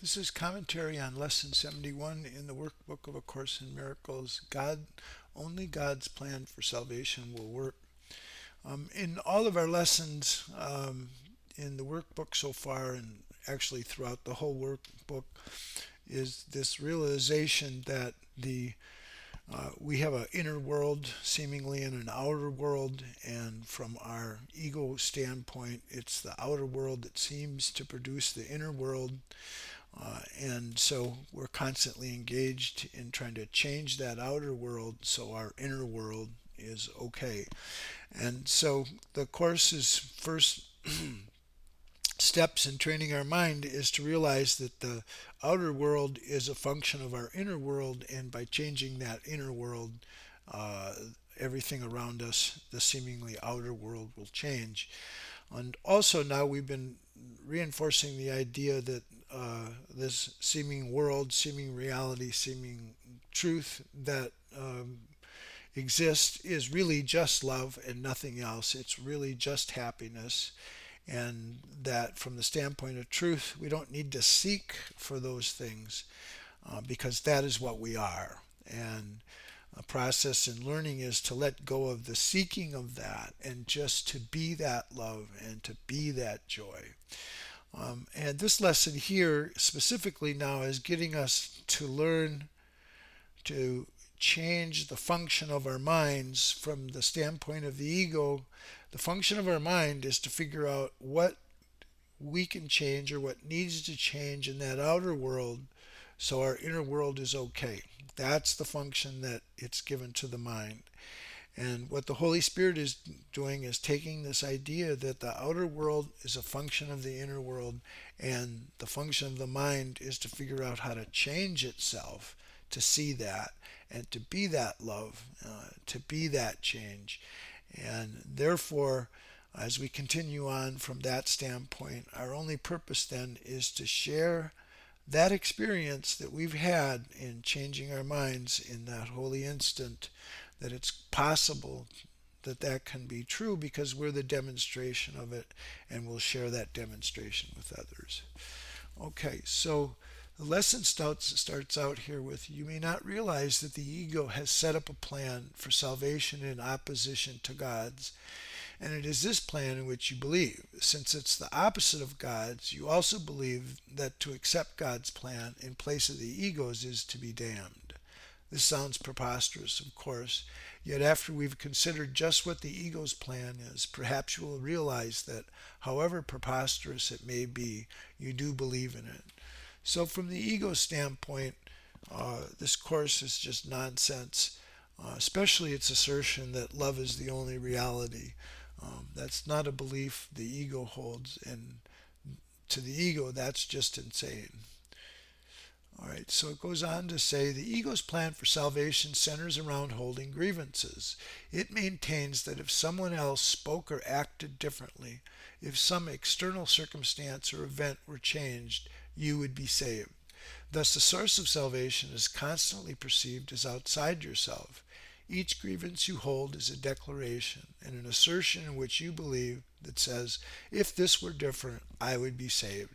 This is commentary on Lesson 71 in the Workbook of A Course in Miracles. Only God's plan for salvation will work. In all of our lessons in the workbook so far, and actually throughout the whole workbook, is this realization that we have an inner world seemingly and an outer world, and from our ego standpoint, it's the outer world that seems to produce the inner world. And so we're constantly engaged in trying to change that outer world so our inner world is okay. And so the course's first steps in training our mind is to realize that the outer world is a function of our inner world, and by changing that inner world, uh, everything around us, the seemingly outer world, will change. And also now we've been reinforcing the idea that this seeming world, seeming reality, seeming truth that exists is really just love and nothing else. It's really just happiness. And that from the standpoint of truth, we don't need to seek for those things because that is what we are. And a process in learning is to let go of the seeking of that and just to be that love and to be that joy. And this lesson here specifically now is getting us to learn to change the function of our minds from the standpoint of the ego. The function of our mind is to figure out what we can change or what needs to change in that outer world so our inner world is okay. That's the function that it's given to the mind. And what the Holy Spirit is doing is taking this idea that the outer world is a function of the inner world, and the function of the mind is to figure out how to change itself to see that and to be that love, to be that change. And therefore, as we continue on from that standpoint, our only purpose then is to share that experience that we've had in changing our minds in that holy instant, that it's possible that that can be true because we're the demonstration of it, and we'll share that demonstration with others. Okay, so the lesson starts out here with, you may not realize that the ego has set up a plan for salvation in opposition to God's, and it is this plan in which you believe. Since it's the opposite of God's, you also believe that to accept God's plan in place of the ego's is to be damned. This sounds preposterous, of course, yet after we've considered just what the ego's plan is, perhaps you will realize that, however preposterous it may be, you do believe in it. So from the ego standpoint, this course is just nonsense, especially its assertion that love is the only reality. That's not a belief the ego holds, and to the ego, that's just insane. All right, so it goes on to say the ego's plan for salvation centers around holding grievances. It maintains that if someone else spoke or acted differently, if some external circumstance or event were changed, you would be saved. Thus, the source of salvation is constantly perceived as outside yourself. Each grievance you hold is a declaration and an assertion in which you believe that says, if this were different, I would be saved.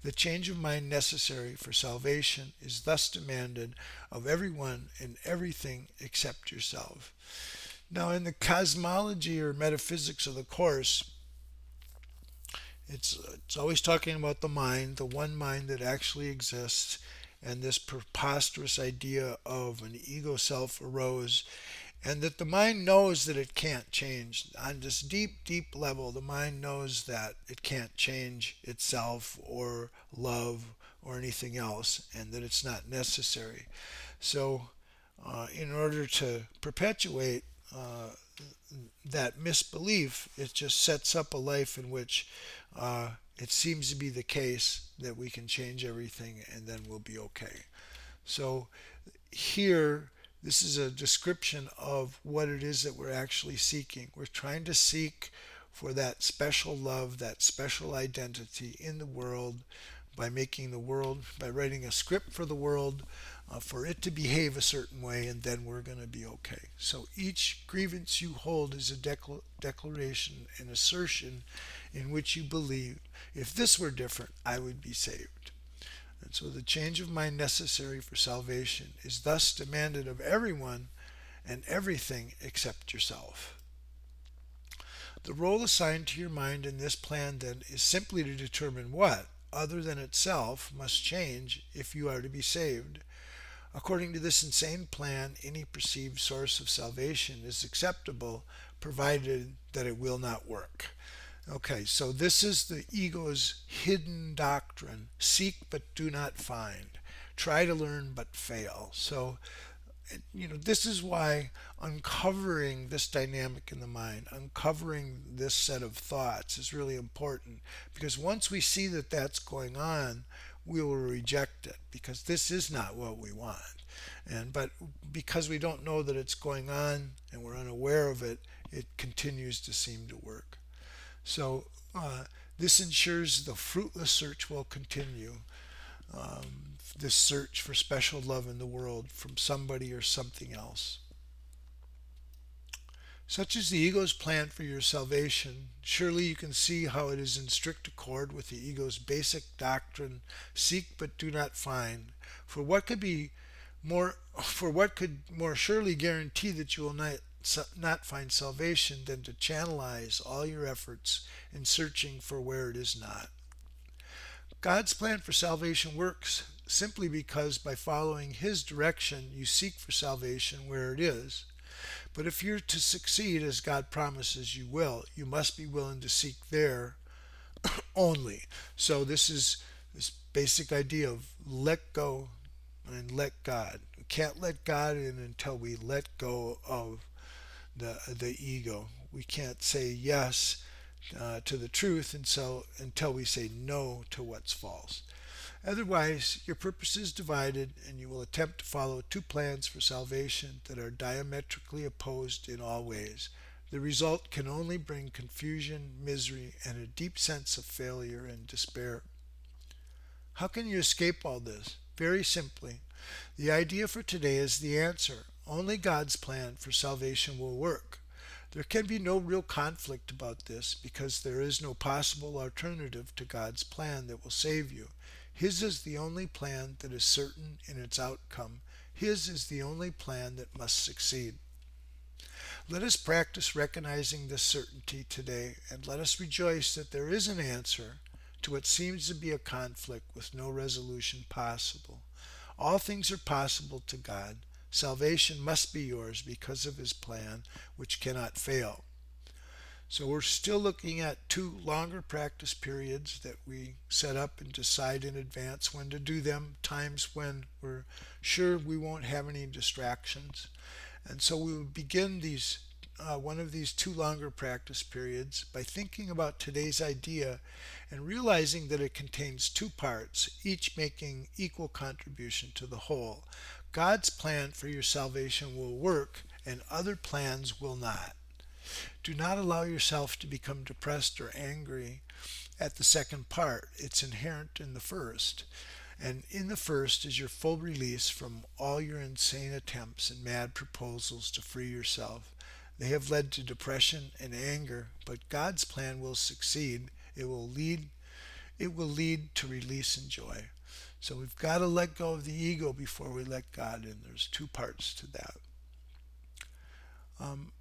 The change of mind necessary for salvation is thus demanded of everyone and everything except yourself. Now, in the cosmology or metaphysics of the Course, it's always talking about the mind, the one mind that actually exists, and this preposterous idea of an ego self arose, and that the mind knows that it can't change. On this deep, deep level, the mind knows that it can't change itself or love or anything else, and that it's not necessary. So, in order to perpetuate that misbelief, it just sets up a life in which it seems to be the case that we can change everything and then we'll be okay. So here, this is a description of what it is that we're actually seeking. We're trying to seek for that special love, that special identity in the world by making the world, by writing a script for the world, for it to behave a certain way, and then we're going to be okay. So each grievance you hold is a declaration, an assertion in which you believe, if this were different, I would be saved. And so the change of mind necessary for salvation is thus demanded of everyone and everything except yourself. The role assigned to your mind in this plan, then, is simply to determine what, other than itself, must change if you are to be saved. According to this insane plan, any perceived source of salvation is acceptable, provided that it will not work. Okay, so this is the ego's hidden doctrine: seek but do not find, try to learn but fail. So this is why uncovering this dynamic in the mind, uncovering this set of thoughts is really important, because once we see that that's going on, we will reject it, because this is not what we want. But because we don't know that it's going on and we're unaware of it, it continues to seem to work. So this ensures the fruitless search will continue. This search for special love in the world from somebody or something else. Such is the ego's plan for your salvation. Surely you can see how it is in strict accord with the ego's basic doctrine: seek but do not find. For what could be more for what could more surely guarantee that you will not find salvation than to channelize all your efforts in searching for where it is not? God's plan for salvation works simply because by following His direction you seek for salvation where it is. But if you're to succeed as God promises you will, you must be willing to seek there only. So this is this basic idea of let go and let God. We can't let God in until we let go of the ego. We can't say yes to the truth until we say no to what's false. Otherwise, your purpose is divided, and you will attempt to follow two plans for salvation that are diametrically opposed in all ways. The result can only bring confusion, misery, and a deep sense of failure and despair. How can you escape all this? Very simply. The idea for today is the answer. Only God's plan for salvation will work. There can be no real conflict about this, because there is no possible alternative to God's plan that will save you. His is the only plan that is certain in its outcome. His is the only plan that must succeed. Let us practice recognizing this certainty today, and let us rejoice that there is an answer to what seems to be a conflict with no resolution possible. All things are possible to God. Salvation must be yours because of His plan, which cannot fail. So we're still looking at two longer practice periods that we set up and decide in advance when to do them, times when we're sure we won't have any distractions. And so we will begin one of these two longer practice periods by thinking about today's idea and realizing that it contains two parts, each making equal contribution to the whole. God's plan for your salvation will work, and other plans will not. Do not allow yourself to become depressed or angry at the second part. It's inherent in the first. And in the first is your full release from all your insane attempts and mad proposals to free yourself. They have led to depression and anger, but God's plan will succeed. It will lead to release and joy. So we've got to let go of the ego before we let God in. There's two parts to that. Um,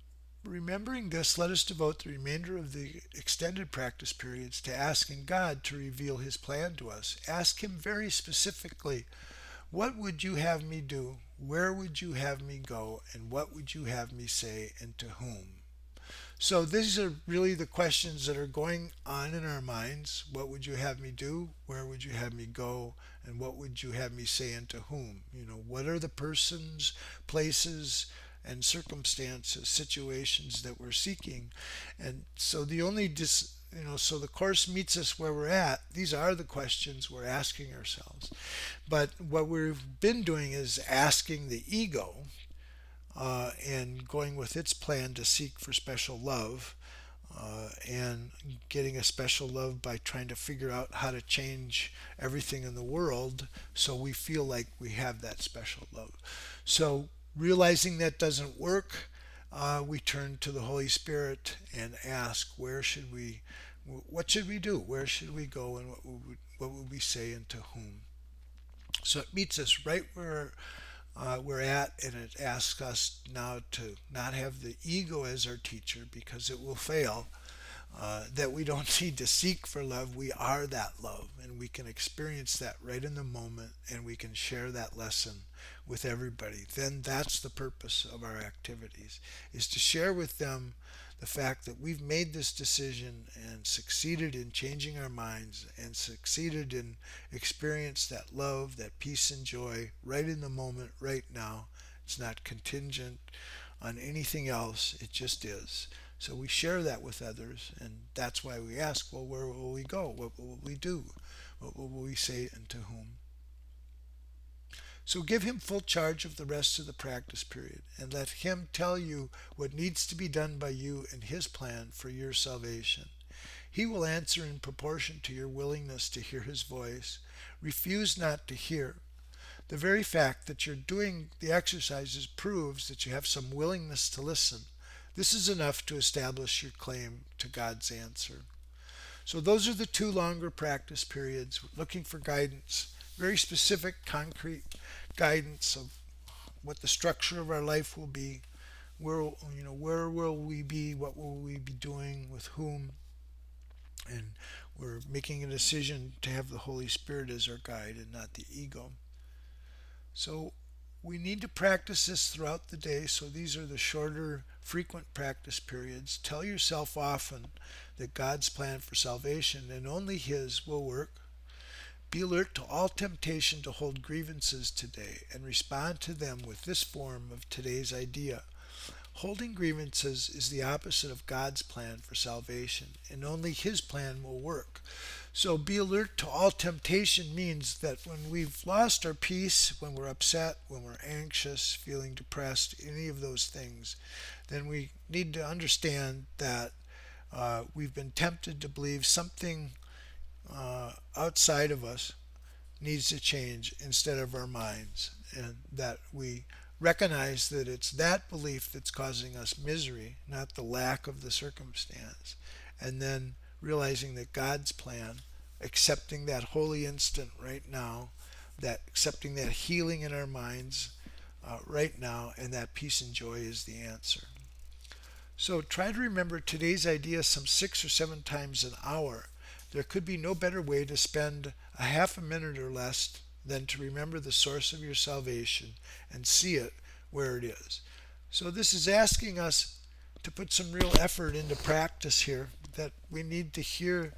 Remembering this, let us devote the remainder of the extended practice periods to asking God to reveal His plan to us. Ask Him very specifically, what would you have me do? Where would you have me go? And what would you have me say, and to whom? So these are really the questions that are going on in our minds. What would you have me do? Where would you have me go? And what would you have me say, and to whom? What are the persons, places, and circumstances, situations that we're seeking? And so so the Course meets us where we're at. These are the questions we're asking ourselves. But what we've been doing is asking the ego, and going with its plan to seek for special love, and getting a special love by trying to figure out how to change everything in the world so we feel like we have that special love. So realizing that doesn't work, we turn to the Holy Spirit and ask, what should we do? Where should we go? And what would we say, and to whom? So it meets us right where we're at, and it asks us now to not have the ego as our teacher because it will fail. That we don't need to seek for love. We are that love, and we can experience that right in the moment, and we can share that lesson with everybody. Then that's the purpose of our activities, is to share with them the fact that we've made this decision and succeeded in changing our minds and succeeded in experience that love, that peace and joy right in the moment, right now. It's not contingent on anything else. It just is. So we share that with others, and that's why we ask, well, where will we go? What will we do? What will we say and to whom? So give him full charge of the rest of the practice period, and let him tell you what needs to be done by you and his plan for your salvation. He will answer in proportion to your willingness to hear his voice. Refuse not to hear. The very fact that you're doing the exercises proves that you have some willingness to listen. This is enough to establish your claim to God's answer. So those are the two longer practice periods, looking for guidance, very specific, concrete guidance of what the structure of our life will be, where will we be, what will we be doing, with whom, and we're making a decision to have the Holy Spirit as our guide and not the ego. So we need to practice this throughout the day. So these are the shorter, frequent practice periods. Tell yourself often that God's plan for salvation and only His will work. Be alert to all temptation to hold grievances today and respond to them with this form of today's idea. Holding grievances is the opposite of God's plan for salvation, and only His plan will work. So be alert to all temptation means that when we've lost our peace, when we're upset, when we're anxious, feeling depressed, any of those things, then we need to understand that we've been tempted to believe something outside of us needs to change instead of our minds, and that we recognize that it's that belief that's causing us misery, not the lack of the circumstance, and then realizing that God's plan, accepting that holy instant right now, that accepting that healing in our minds right now, and that peace and joy is the answer. So try to remember today's idea some 6 or 7 times an hour. There could be no better way to spend a half a minute or less than to remember the source of your salvation and see it where it is. So this is asking us to put some real effort into practice here, that we need to hear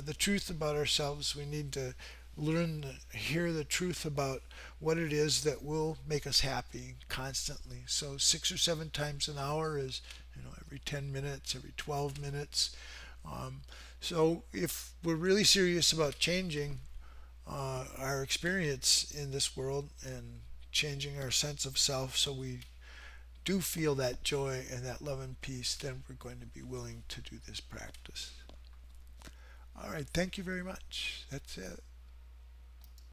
the truth about ourselves. We need to learn to hear the truth about what it is that will make us happy constantly. So 6 or 7 times an hour is, every 10 minutes, every 12 minutes. So if we're really serious about changing our experience in this world and changing our sense of self so we do feel that joy and that love and peace, then we're going to be willing to do this practice. All right, thank you very much. That's it.